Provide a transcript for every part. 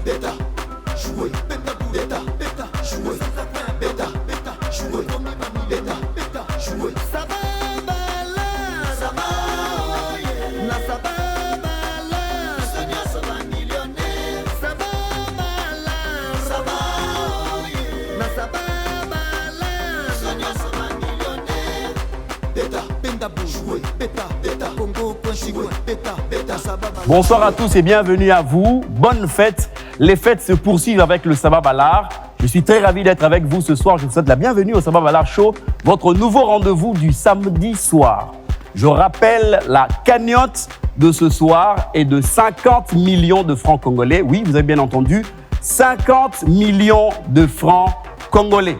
beta, jouer, beta, beta, beta, jouer, beta, beta, jouer, beta, beta, jouer. Ça va bala, ça va, oh yeah. Na ça va bala, Sonia ça va millionnaire. Ça va bala, ça va, oh yeah. Na ça va bala, Sonia ça va millionnaire. Beta, beta, jouer, beta, beta, Congo, jouer, beta, beta, ça va. Bonsoir à tous et bienvenue à vous. Bonne fête. Les fêtes se poursuivent avec le Sabah Balar. Je suis très ravi d'être avec vous ce soir. Je vous souhaite la bienvenue au Sabah Balar Show, votre nouveau rendez-vous du samedi soir. Je rappelle la cagnotte de ce soir est de 50 millions de francs congolais. Oui, vous avez bien entendu, 50 millions de francs congolais.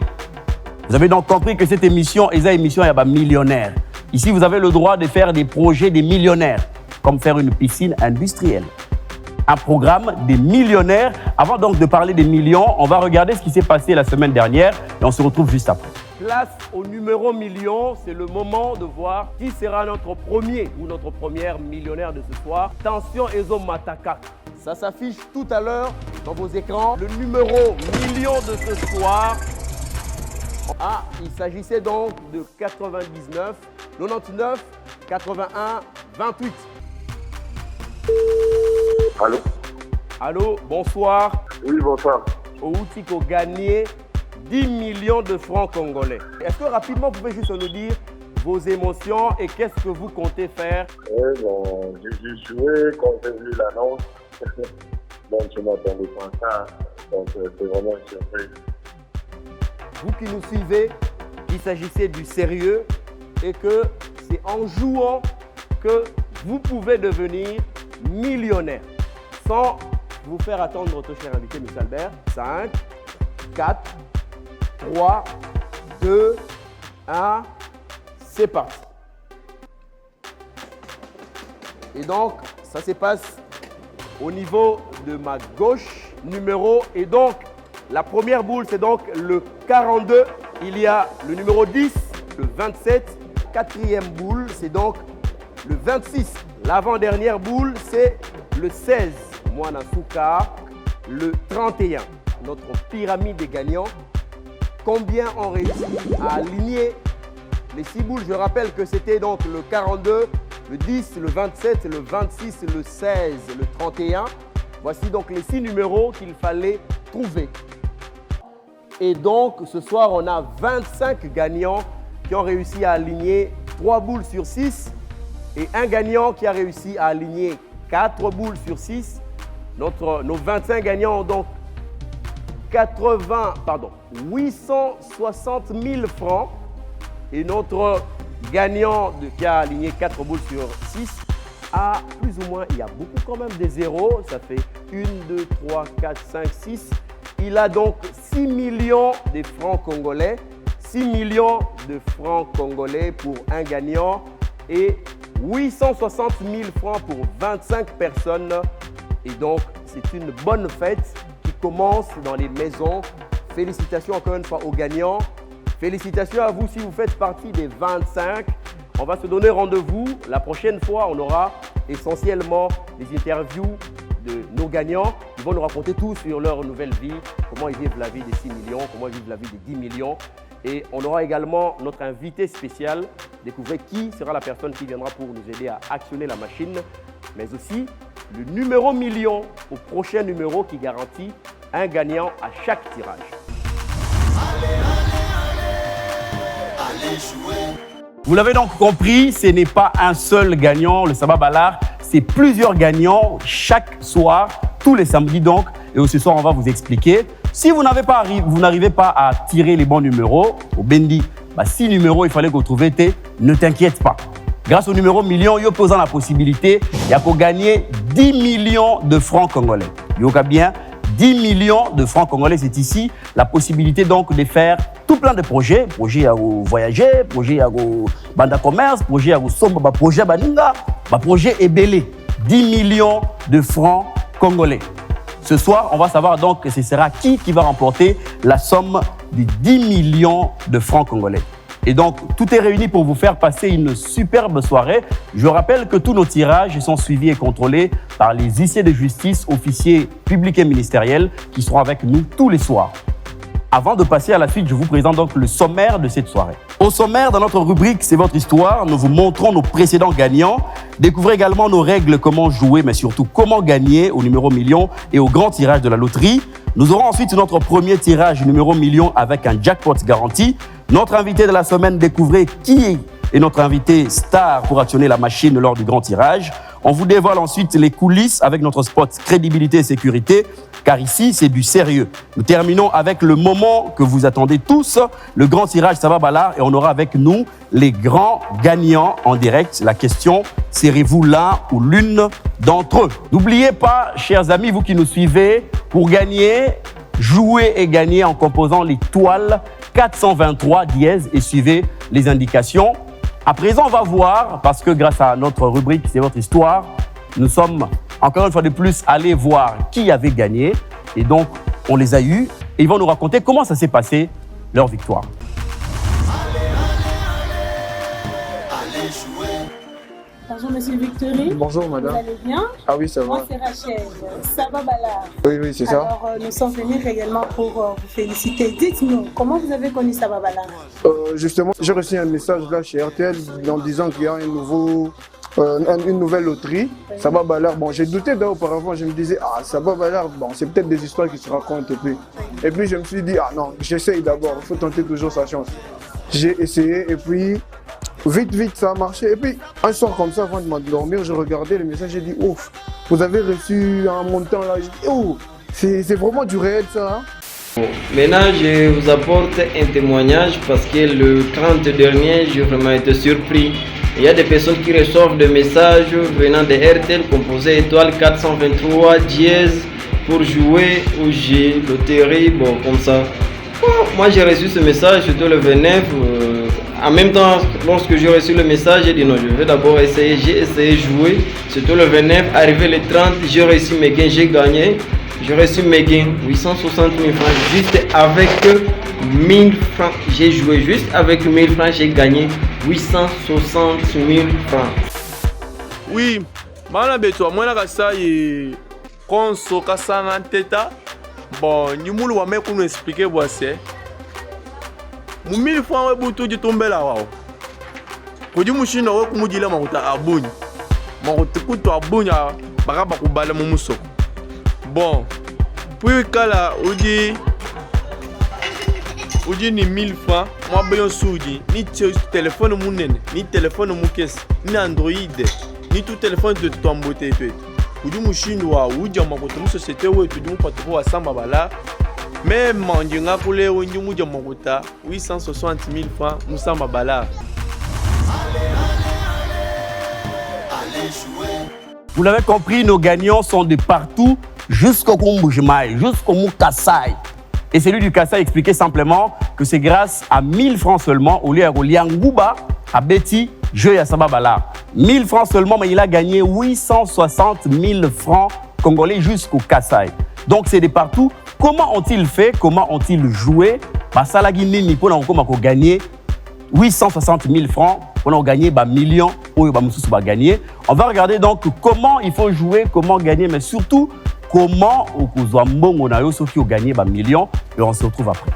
Vous avez donc compris que cette émission est une émission millionnaire. Ici, vous avez le droit de faire des projets des millionnaires, comme faire une piscine industrielle. Un programme des millionnaires. Avant donc de parler des millions, on va regarder ce qui s'est passé la semaine dernière et on se retrouve juste après. Place au numéro million, c'est le moment de voir qui sera notre premier ou notre première millionnaire de ce soir. Attention Ezo Mataka. Ça s'affiche tout à l'heure dans vos écrans. Le numéro million de ce soir. Ah, il s'agissait donc de 99, 99, 81, 28. Allô? Allô, bonsoir. Oui, bonsoir. Outiko gagné 10 millions de francs congolais. Est-ce que rapidement vous pouvez juste nous dire vos émotions et qu'est-ce que vous comptez faire? Oui, bon, j'ai joué quand j'ai vu l'annonce. Donc, je m'attendais pas à ça. Donc, c'est vraiment une surprise. Vous qui nous suivez, il s'agissait du sérieux et que c'est en jouant que vous pouvez devenir millionnaire. Sans vous faire attendre notre cher invité, M. Albert. 5, 4, 3, 2, 1, c'est parti. Et donc, ça se passe au niveau de ma gauche, numéro. Et donc, la première boule, c'est donc le 42. Il y a le numéro 10, le 27. Quatrième boule, c'est donc le 26. L'avant-dernière boule, c'est le 16. Mouanasuka, le 31. Notre pyramide des gagnants. Combien ont réussi à aligner les 6 boules? Je rappelle que c'était donc le 42, le 10, le 27, le 26, le 16, le 31. Voici donc les 6 numéros qu'il fallait trouver. Et donc, ce soir, on a 25 gagnants qui ont réussi à aligner 3 boules sur 6 et un gagnant qui a réussi à aligner 4 boules sur 6. Nos 25 gagnants ont donc 860 000 francs. Et notre gagnant qui a aligné 4 boules sur 6 a plus ou moins, il y a beaucoup quand même des zéros. Ça fait 1, 2, 3, 4, 5, 6. Il a donc 6 millions de francs congolais. 6 millions de francs congolais pour un gagnant et 860 000 francs pour 25 personnes. Et donc, c'est une bonne fête qui commence dans les maisons. Félicitations encore une fois aux gagnants. Félicitations à vous si vous faites partie des 25. On va se donner rendez-vous. La prochaine fois, on aura essentiellement des interviews de nos gagnants. Ils vont nous raconter tout sur leur nouvelle vie, comment ils vivent la vie des 6 millions, comment ils vivent la vie des 10 millions. Et on aura également notre invité spécial, découvrir qui sera la personne qui viendra pour nous aider à actionner la machine, mais aussi le numéro million au prochain numéro qui garantit un gagnant à chaque tirage. Allez jouer. Vous l'avez donc compris, ce n'est pas un seul gagnant, le Sabah Balar, c'est plusieurs gagnants chaque soir, tous les samedis donc. Et ce soir, on va vous expliquer. Si vous n'arrivez pas à tirer les bons numéros, au Bendi, 6 numéros, il fallait que vous trouviez, ne t'inquiète pas. Grâce au numéro million, il y a posant la possibilité, il y a pour gagner 10 millions de francs congolais. Il y a bien 10 millions de francs congolais, c'est ici la possibilité donc de faire tout plein de projets. Projet à voyager, projet à banda commerce, projet à somba, projet à baninga, projet ebélé. 10 millions de francs congolais. Ce soir, on va savoir donc que ce sera qui va remporter la somme de 10 millions de francs congolais. Et donc, tout est réuni pour vous faire passer une superbe soirée. Je rappelle que tous nos tirages sont suivis et contrôlés par les huissiers de justice, officiers publics et ministériels qui seront avec nous tous les soirs. Avant de passer à la suite, je vous présente donc le sommaire de cette soirée. Au sommaire, dans notre rubrique C'est votre histoire, nous vous montrons nos précédents gagnants. Découvrez également nos règles, comment jouer, mais surtout comment gagner au numéro million et au grand tirage de la loterie. Nous aurons ensuite notre premier tirage numéro million avec un jackpot garanti. Notre invité de la semaine, découvrez qui est notre invité star pour actionner la machine lors du grand tirage. On vous dévoile ensuite les coulisses avec notre spot crédibilité et sécurité, car ici, c'est du sérieux. Nous terminons avec le moment que vous attendez tous, le grand tirage Saba Ballard, et on aura avec nous les grands gagnants en direct. La question, serez-vous l'un ou l'une d'entre eux? N'oubliez pas, chers amis, vous qui nous suivez, pour gagner, jouez et gagner en composant l'étoile 423 dièse et suivez les indications. À présent, on va voir, parce que grâce à notre rubrique C'est votre histoire, nous sommes encore une fois de plus allés voir qui avait gagné. Et donc, on les a eus et ils vont nous raconter comment ça s'est passé, leur victoire. Bonjour Monsieur Victory. Bonjour madame. Vous allez bien? Ah oui, ça va. Moi c'est Rachel, Saba Ballard. Oui, c'est ça. Alors nous sommes venus également pour vous féliciter. Dites-nous, comment vous avez connu Saba Ballard? Justement, j'ai reçu un message là chez RTL en disant qu'il y a une nouvelle loterie, Saba Ballard. Bon, j'ai douté auparavant, je me disais, Saba Ballard, bon, c'est peut-être des histoires qui se racontent. Et puis je me suis dit, non, j'essaye d'abord, il faut tenter toujours sa chance. J'ai essayé et puis vite, ça a marché. Et puis, un soir comme ça, avant de m'endormir, je regardais le message, j'ai dit, ouf, vous avez reçu un montant là. J'ai dit, oh, c'est vraiment du réel ça. Bon, maintenant, je vous apporte un témoignage parce que le 30 dernier, j'ai vraiment été surpris. Il y a des personnes qui reçoivent des messages venant de RTL composé étoile 423 dièse pour jouer au jeu, loterie, bon, comme ça. Bon, moi, j'ai reçu ce message, c'était le 29. En même temps, lorsque j'ai reçu le message, j'ai dit non, je vais d'abord essayer. J'ai essayé de jouer. C'était le 29, arrivé le 30, j'ai reçu mes gains, j'ai gagné. J'ai reçu mes gains, 860 000 francs, juste avec 1000 francs. J'ai joué juste avec 1000 francs, j'ai gagné 860 000 francs. Oui, mana beto mwana kasai konso kasanga teta. Bon, nyumulu wa meku nous expliquer boise. Mu 1000 francs we butu jitombela wao. Kodi mushina we kumujila makuta abunyi. Makuta kutu abunya bakaba kubala mu musoko. Bon, puis kala uji ni 1000 francs, moi beyon soudi, ni téléphone munene, ni téléphone mukes, ni Android, ni tout téléphone de ton beauté tout. Uji mushindwa, uji makuta mu société we tu mu patro wa Samba Ballard. Même manjinga kule uji mu makuta 860 000 francs mu Samba Ballard. Vous l'avez compris, nos gagnants sont de partout, jusqu'au Kumbujmaï, jusqu'au Mukassai. Et celui du Kassai expliquait simplement que c'est grâce à 1000 francs seulement, au lieu de Liangouba, à Betty, jeu à Saba Ballard. 1000 francs seulement, mais il a gagné 860 000 francs congolais jusqu'au Kassai. Donc c'est de partout. Comment ont-ils fait? Comment ont-ils joué? Basalagi Nini pour gagner 860 000 francs, on a gagné millions, on va gagner. On va regarder donc comment il faut jouer, comment gagner, mais surtout comment on a gagné millions, et on se retrouve après.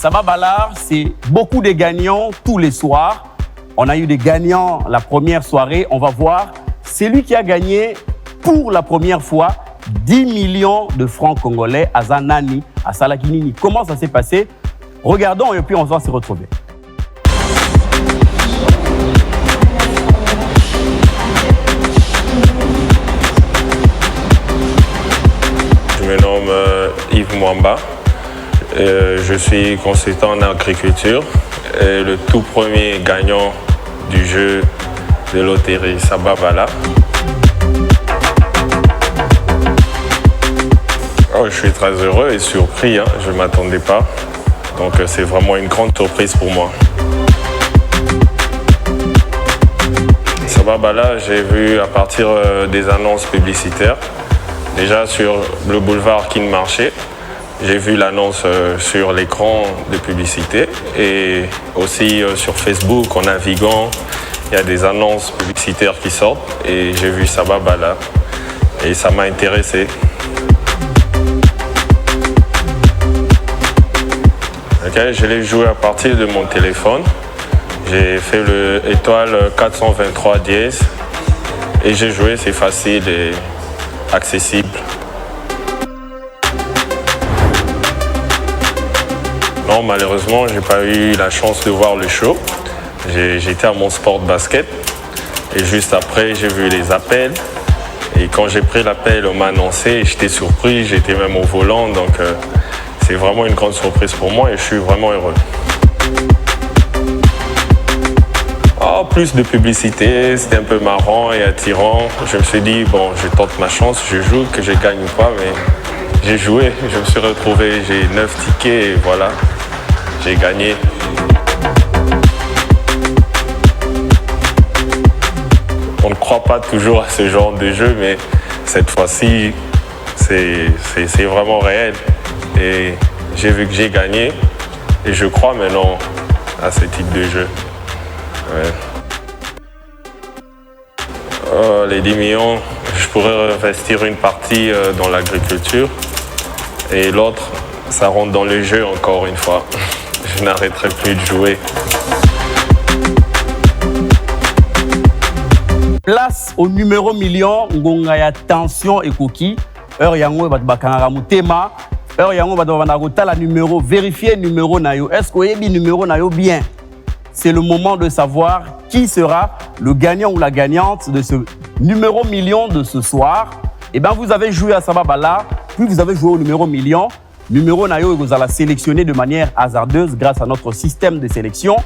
Sabah Balar, c'est beaucoup de gagnants tous les soirs. On a eu des gagnants la première soirée. On va voir. C'est lui qui a gagné pour la première fois 10 millions de francs congolais à Zanani, à Salakinini. Comment ça s'est passé? Regardons et puis on va se retrouver. Je me nomme Yves Mwamba. Je suis consultant en agriculture. Et le tout premier gagnant du jeu de loterie Sabah Balar. Oh, je suis très heureux et surpris, hein. Je ne m'attendais pas. Donc c'est vraiment une grande surprise pour moi. Sabah Balar, j'ai vu à partir des annonces publicitaires. Déjà sur le boulevard King Marché, j'ai vu l'annonce sur l'écran de publicité et aussi sur Facebook en naviguant. Il y a des annonces publicitaires qui sortent et j'ai vu Sabah Balar et ça m'a intéressé. Okay, je l'ai joué à partir de mon téléphone. J'ai fait le étoile 423 dièse et j'ai joué, c'est facile et accessible. Non, malheureusement, je n'ai pas eu la chance de voir le show. J'étais à mon sport de basket et juste après, j'ai vu les appels. Et quand j'ai pris l'appel, on m'a annoncé, j'étais surpris, j'étais même au volant. Donc, c'est vraiment une grande surprise pour moi et je suis vraiment heureux. Oh, plus de publicité, c'était un peu marrant et attirant. Je me suis dit, bon, je tente ma chance, je joue, que je gagne ou pas, mais j'ai joué. Je me suis retrouvé, j'ai 9 tickets et voilà, j'ai gagné. On ne croit pas toujours à ce genre de jeu, mais cette fois-ci, c'est vraiment réel. Et j'ai vu que j'ai gagné et je crois maintenant à ce type de jeu. Ouais. Oh, les 10 millions, je pourrais investir une partie dans l'agriculture et l'autre, ça rentre dans le jeu encore une fois. Je n'arrêterai plus de jouer. Place au numéro million, ngonga ya tension et cookie. Heure yango bat bakanga mutema. Heure yango bat banagota la numéro, vérifier numéro nayo. Est-ce que yebi numéro nayo bien? C'est le moment de savoir qui sera le gagnant ou la gagnante de ce numéro million de ce soir. Eh bien, vous avez joué à Sabah Balar, puis vous avez joué au numéro million. Numéro nayo, vous allez sélectionner de manière hasardeuse grâce à notre système de sélection.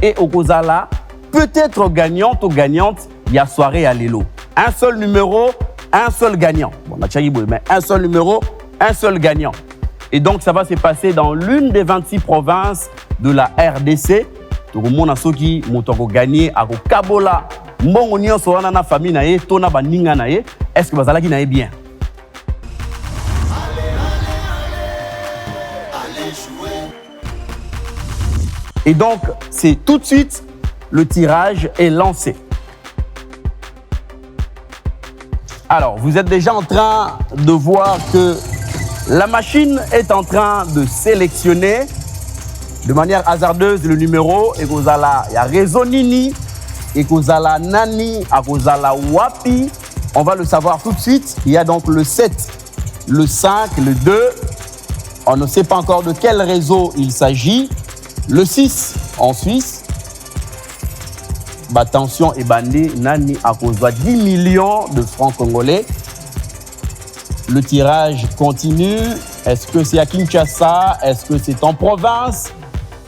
Et au Gozala, peut-être gagnante ou gagnante, il y a soirée à l'élo. Un seul numéro, un seul gagnant. Bon, mais un seul numéro, un seul gagnant. Et donc, ça va se passer dans l'une des 26 provinces de la RDC. Tokomona soki moto ko gagner ako kabola mbongo nyonso wana na famille na ye tona baninga na ye, est-ce que bazalaki na ye bien? Et donc c'est tout de suite le tirage est lancé. Alors vous êtes déjà en train de voir que la machine est en train de sélectionner de manière hasardeuse le numéro. Et kozala ya réseau nini et kozala nani a kozala wapi. On va le savoir tout de suite. Il y a donc le 7, le 5, le 2. On ne sait pas encore de quel réseau il s'agit. Le 6 en Suisse. Attention et bandé nani a kozwa 10 millions de francs congolais. Le tirage continue. Est-ce que c'est à Kinshasa? Est-ce que c'est en province?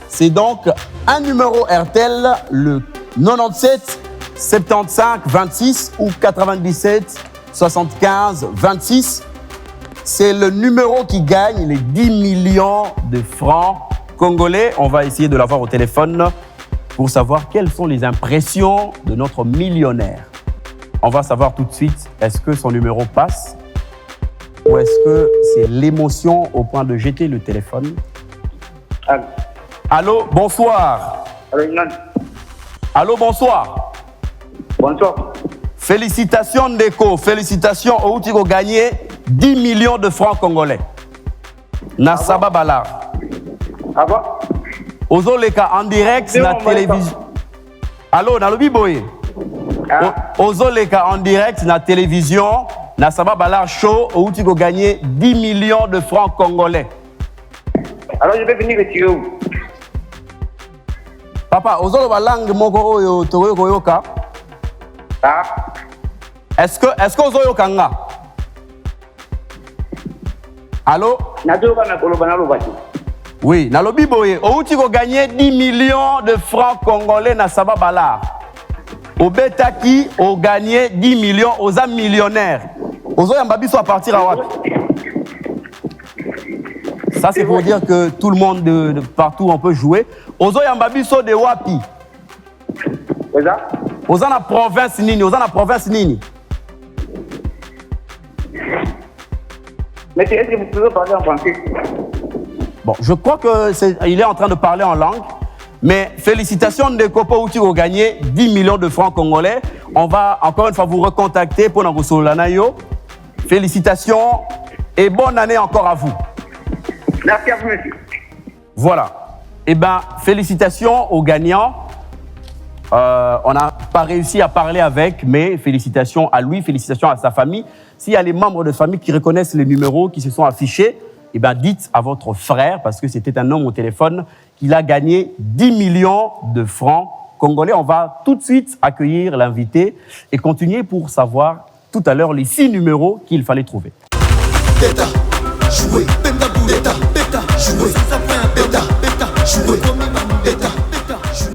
C'est donc un numéro RTL, le 97 75 26 ou 97 75 26. C'est le numéro qui gagne les 10 millions de francs congolais. On va essayer de l'avoir au téléphone pour savoir quelles sont les impressions de notre millionnaire. On va savoir tout de suite, est-ce que son numéro passe ou est-ce que c'est l'émotion au point de jeter le téléphone? Allô. Allô, bonsoir. Allô, bonsoir. Bonsoir. Félicitations Ndeko, félicitations au Outiko gagné 10 millions de francs congolais. Na Sabah Balar. Ah bon? Ozoleka en direct na télévision. Allô, nalobi boye. Ozoleka en direct na télévision. Na Sabah Balar Show, où tu vas gagner 10 millions de francs congolais. Alors je vais venir retirer où? Papa, ozolo balang moko oyo toyo koyoka. Ah. Est-ce que ozoyo kanga? Allô? Oui, nalobi boye, où tu vas gagner 10 millions de francs congolais na Sabah Balar. Au Betaki, au gagné 10 millions, aux âmes millionnaires. Aux Oyambabi sont à partir à Watt. Ça, c'est pour dire que tout le monde de partout, on peut jouer. Aux Oyambabi sont de Wapi. C'est ça? Aux la province Nini. Aux la province Nini. Mais est-ce que vous pouvez parler en français? Bon, je crois qu'il est en train de parler en langue. Mais félicitations de Kopo où tu as gagné 10 millions de francs congolais. On va encore une fois vous recontacter pour nous solanayo. Félicitations et bonne année encore à vous. Merci à vous, monsieur. Voilà. Eh bien, félicitations aux gagnants. On n'a pas réussi à parler avec, mais félicitations à lui, félicitations à sa famille. S'il y a les membres de famille qui reconnaissent les numéros qui se sont affichés, eh bien, dites à votre frère, parce que c'était un homme au téléphone, qu'il a gagné 10 millions de francs congolais. On va tout de suite accueillir l'invité et continuer pour savoir tout à l'heure les 6 numéros qu'il fallait trouver.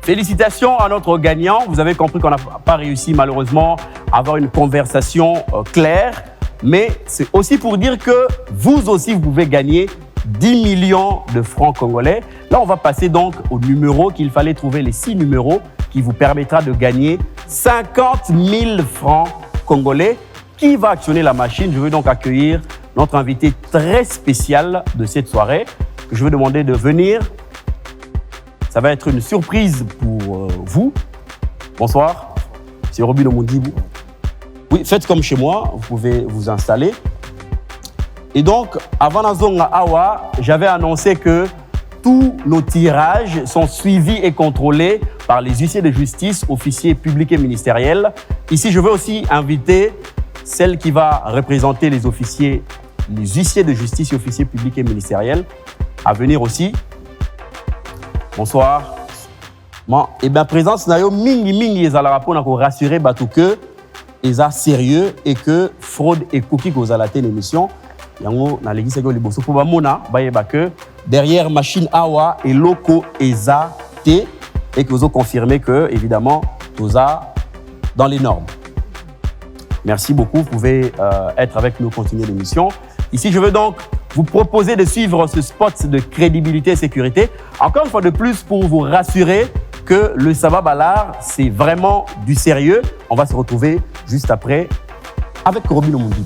Félicitations à notre gagnant. Vous avez compris qu'on n'a pas réussi malheureusement à avoir une conversation claire. Mais c'est aussi pour dire que vous aussi, vous pouvez gagner 10 millions de francs congolais. Là, on va passer donc au numéro qu'il fallait trouver, les 6 numéros qui vous permettra de gagner 50 000 francs congolais. Qui va actionner la machine? Je veux donc accueillir notre invité très spécial de cette soirée. Je vais demander de venir. Ça va être une surprise pour vous. Bonsoir, c'est Robin Omundibou. Oui, faites comme chez moi, vous pouvez vous installer. Et donc, avant Nazonga Awa, j'avais annoncé que tous nos tirages sont suivis et contrôlés par les huissiers de justice, officiers publics et ministériels. Ici, je veux aussi inviter celle qui va représenter les huissiers de justice et officiers publics et ministériels à venir aussi. Bonsoir. Bon, et bien, présence, nayo mingi ezalaka pour nous rassurer que ils sont sérieux et que fraude et cookie aux à la télévision. Yango na l'église que les bosso pour bamona bayeba que derrière machine awa et loco eza t et que vous avez confirmé que évidemment tout ça dans les normes. Merci beaucoup, vous pouvez être avec nous, continuer l'émission. Ici, je veux donc vous proposer de suivre ce spot de crédibilité et sécurité. Encore une fois de plus pour vous rassurer que le Sabah Balar, c'est vraiment du sérieux. On va se retrouver juste après avec Robin Omundi.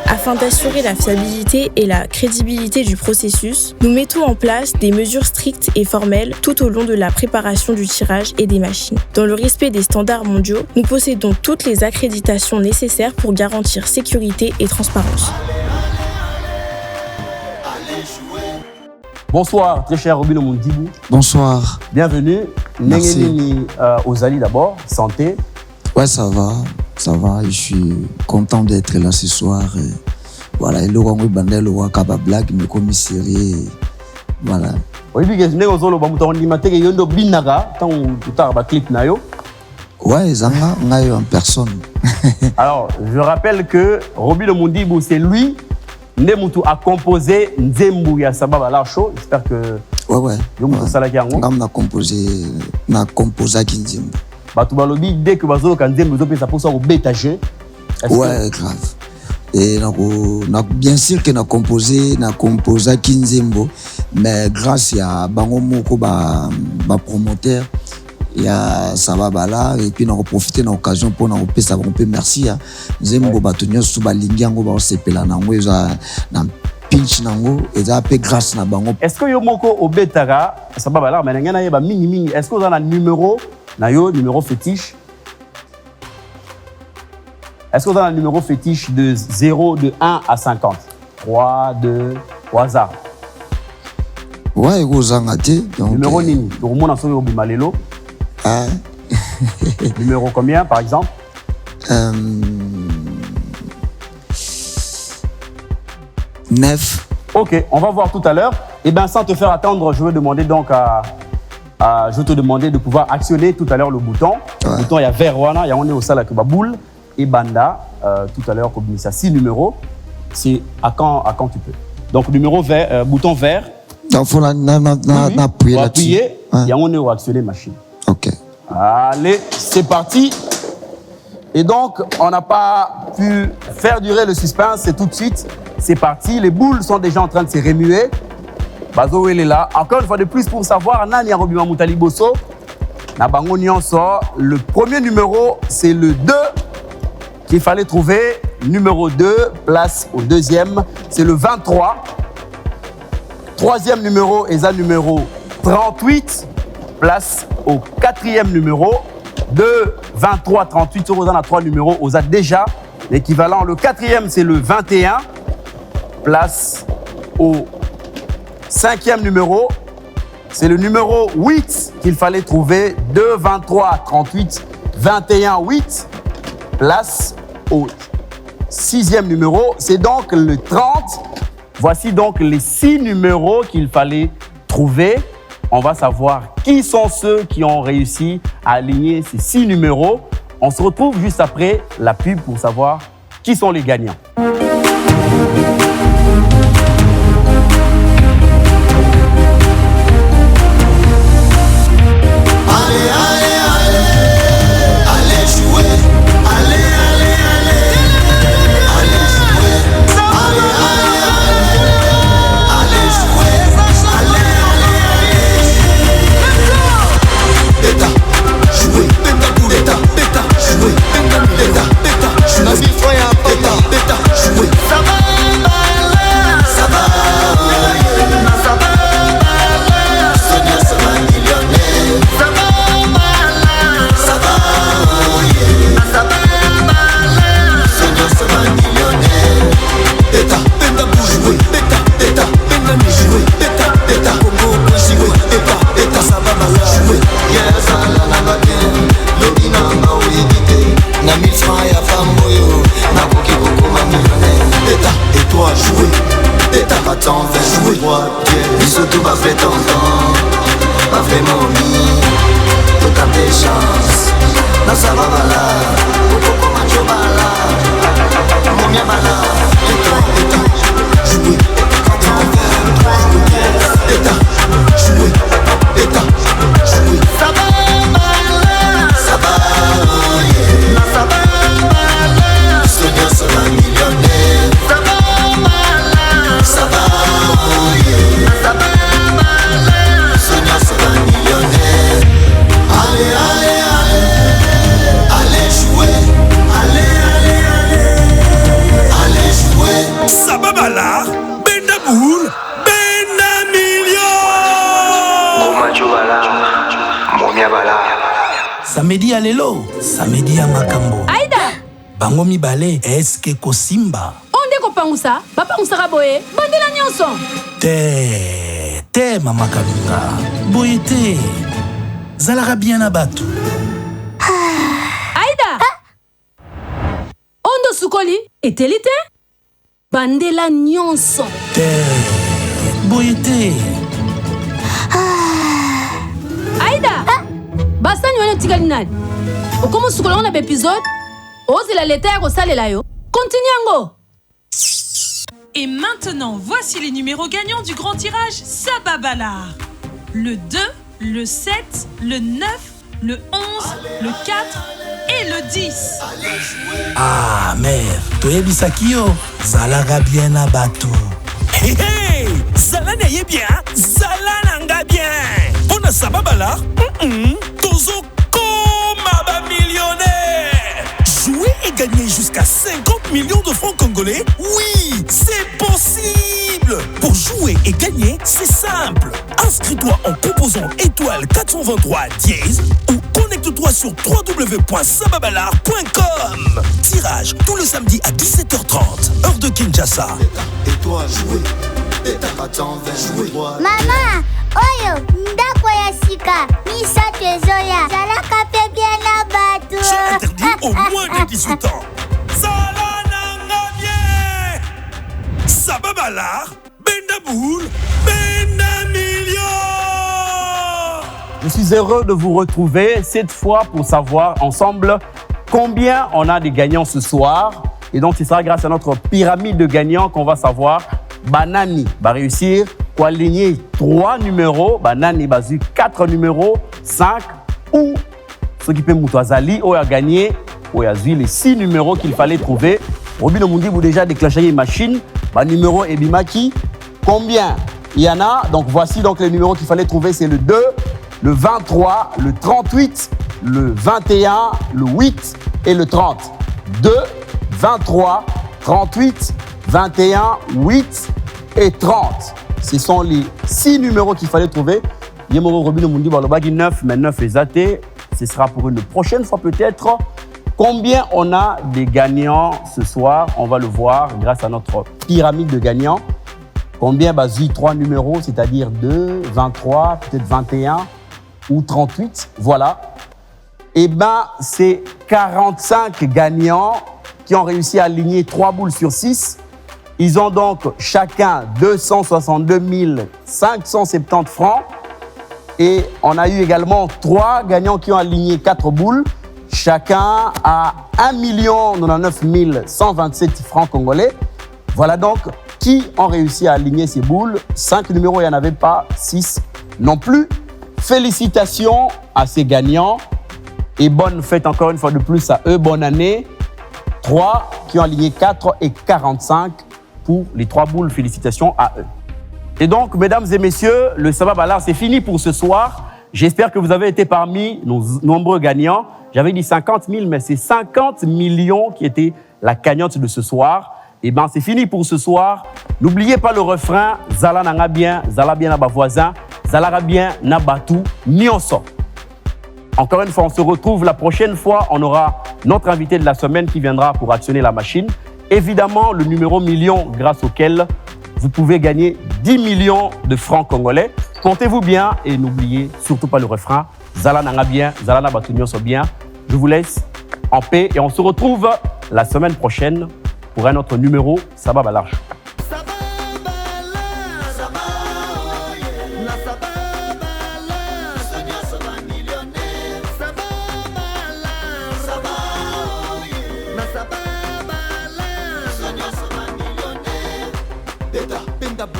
Afin d'assurer la fiabilité et la crédibilité du processus, nous mettons en place des mesures strictes et formelles tout au long de la préparation du tirage et des machines. Dans le respect des standards mondiaux, nous possédons toutes les accréditations nécessaires pour garantir sécurité et transparence. Bonsoir, très cher Robin Omundibou. Bonsoir. Bienvenue. Merci. Ozali d'abord, santé. Ouais, ça va. Je suis content d'être là ce soir. Voilà, et le roi Bandel, le roi Kabablag, me commissaire. Voilà. Oui, puis je ozolo ba muto ndimate ke yondo binaga tant tout ba clip na yo. Ouais, zanga ngayo en personne. Alors, je rappelle que Robin Omundibou, c'est lui Nemutu a composé Nzembu ya Sabah Balar Show. J'espère que ouais. Yomutu salaki yango. Ngam na composé ki Nzembu. Batu balobi dès que bazo ka Nzembu zo pesa pour ça au bétager. Ouais, grave. Et bien sûr que na composé ki Nzembu, mais grâce à bango moko ba promoteur il y a Sabah Balar et puis on a profité de l'occasion pour nous pesa un peu merci à Nzembo batunyo suba lingiango ba sepela nango na pinch nango et ça peu grâce na bango. Est-ce que yo moko obetaka Sabah Balar mais ngana yeba mingi est-ce que vous avez un numéro fétiche? Est-ce que vous avez un numéro fétiche de 1 à 50? 3, 2, au hasard. Ouais, ekozanga te. Numéro nini? Tourmona soki obima lelo. Numéro combien par exemple? 9. Ok, on va voir tout à l'heure. Et bien, sans te faire attendre, je vais demander donc je vais te demander de pouvoir actionner tout à l'heure le bouton. Le bouton, il y a vert, il y a on est au salle avec boule et banda. Tout à l'heure, comme ça, 6 numéros. C'est à quand tu peux. Donc, numéro vert, bouton vert. Il faut appuyer là-dessus. Il y a on est au actionner machine. Ok. Allez, c'est parti. Et donc, on n'a pas pu faire durer le suspense, c'est tout de suite. C'est parti, les boules sont déjà en train de se remuer. Bazo, il est là. Encore une fois de plus, pour savoir, Nani Robima Moutali Bosso, Nabango Nyonso, le premier numéro, c'est le 2 qu'il fallait trouver. Numéro 2, place au deuxième, c'est le 23. Troisième numéro, est numéro 38, place au quatrième numéro. 2, 23, 38, on a 3 numéros, on a déjà l'équivalent. Le quatrième, c'est le 21, place au cinquième numéro. C'est le numéro 8 qu'il fallait trouver. 2, 23, 38, 21, 8, place au sixième numéro. C'est donc le 30. Voici donc les 6 numéros qu'il fallait trouver. On va savoir qui sont ceux qui ont réussi à aligner ces 6 numéros. On se retrouve juste après la pub pour savoir qui sont les gagnants. Samedi à lelo, samedi à makambo. Aïda! Bango mibale, eske kosimba? Onde ko pangusa? Papa musaka boye, bandela nyonso. Te mama kalinga. Boye te. Zalaka bien na batu. Aïda! Ondo sukoli, etelite? Bandela nyonso. Boye te. Aïda! Basani wana tikali nani? Okomo sukola wana épisode? Ose la leta ya kosalela yo. Continue yango. Et maintenant, voici les numéros gagnants du grand tirage Sababalar. Le 2, le 7, le 9, le 11, le 4 et le 10. Ah, mère, toyebisaki yo. Zalaka bien na batu. Hey, hey! Zala na ye bien, Zala nanga bien. Pona Sababalar, tozo koma ba millionnaire. Jouer et gagner jusqu'à 50 millions de francs congolais? Oui, c'est possible. Pour jouer et gagner, c'est simple. Inscris-toi en composant étoile 423 dièse ou connecte-toi sur www.sababalar.com. Tirage tout le samedi à 17h30, heure de Kinshasa. Et toi, jouer. Mama, oyo, ndako ya sika, misato ezoya, zalaka pe bien na bato. Jeu interdit au moins de 18 ans. Salananga bien. Sababalar, Benda Boule, Benda Million. Je suis heureux de vous retrouver cette fois pour savoir ensemble combien on a de gagnants ce soir. Et donc, ce sera grâce à notre pyramide de gagnants qu'on va savoir Banani va réussir à aligner 3 numéros, Banani va avoir 4 numéros, 5 ou ce qui peut Moutouazali, ou a gagné, ou a eu les 6 numéros qu'il fallait trouver. Robin Mundi vous déjà déclenché une machine, numéro et Bimaki. Combien il y en a? Donc voici donc les numéros qu'il fallait trouver, c'est le 2, le 23, le 38, le 21, le 8 et le 30. 2, 23, 38, 21, 8 et 30. Ce sont les 6 numéros qu'il fallait trouver. Yemoro Robin Mundi Balobagi 9, mais 9 est zaté. Ce sera pour une prochaine fois peut-être. Combien on a des gagnants ce soir? On va le voir grâce à notre pyramide de gagnants. Combien basé 3 numéros, c'est-à-dire 2, 23, peut-être 21 ou 38. Voilà. Eh bien, c'est 45 gagnants qui ont réussi à aligner 3 boules sur 6. Ils ont donc chacun 262 570 francs. Et on a eu également 3 gagnants qui ont aligné 4 boules. Chacun a 1 99 127 francs congolais. Voilà donc qui ont réussi à aligner ces boules. 5 numéros, il n'y en avait pas, 6 non plus. Félicitations à ces gagnants. Et bonne fête encore une fois de plus à eux. Bonne année. 3 qui ont aligné 4 et 45 pour les 3 boules. Félicitations à eux. Et donc, mesdames et messieurs, le Sababalar, c'est fini pour ce soir. J'espère que vous avez été parmi nos nombreux gagnants. J'avais dit 50 000, mais c'est 50 millions qui étaient la gagnante de ce soir. Et bien, c'est fini pour ce soir. N'oubliez pas le refrain Zala nanga bien, Zala bien na ba voisin, Zala bien na batou, nyonso. Encore une fois, on se retrouve la prochaine fois. On aura notre invité de la semaine qui viendra pour actionner la machine. Évidemment, le numéro million grâce auquel vous pouvez gagner 10 millions de francs congolais. Comptez-vous bien et n'oubliez surtout pas le refrain Zala nanga bien, Zala na batou nyonso bien. Je vous laisse en paix et on se retrouve la semaine prochaine pour un autre numéro Sababalar Show.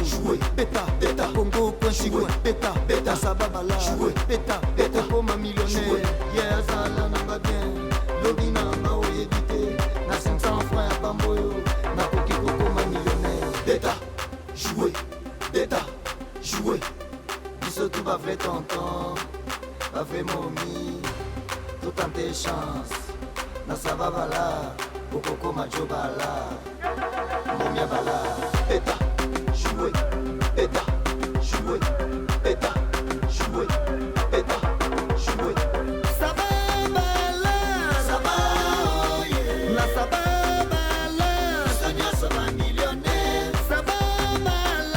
Jouer, bêta, bêta, Congo, jouer, bêta, bêta, Sababalar, jouer, bêta, bêta, comme un millionnaire. Yeah, Zala nanga bien, Logi nanga oyedite, na 500 francs à Bamboyo, na Kokiko comme un millionnaire. Bêta, jouer, bêta, jouer, Bissot tout va vrai tonton, va vrai momie, tout en tes chances, na Sababalar, Kokoko Majobala, Momia Bala, bêta. Jouer, bêta, jouer, bêta, jouer, bêta, jouer. Sababalar, na Sababalar, Sonia sera millionnaire. Sababalar,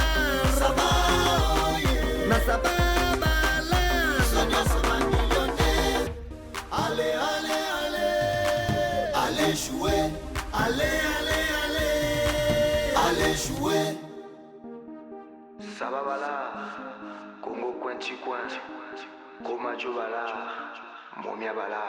na Sababalar, Sonia sera millionnaire. Allez, allez, allez, allez jouer, allez, allez, allez, allez jouer. Sababalar, Congo Coin Chicoin, Goma Jobala, Momia Bala.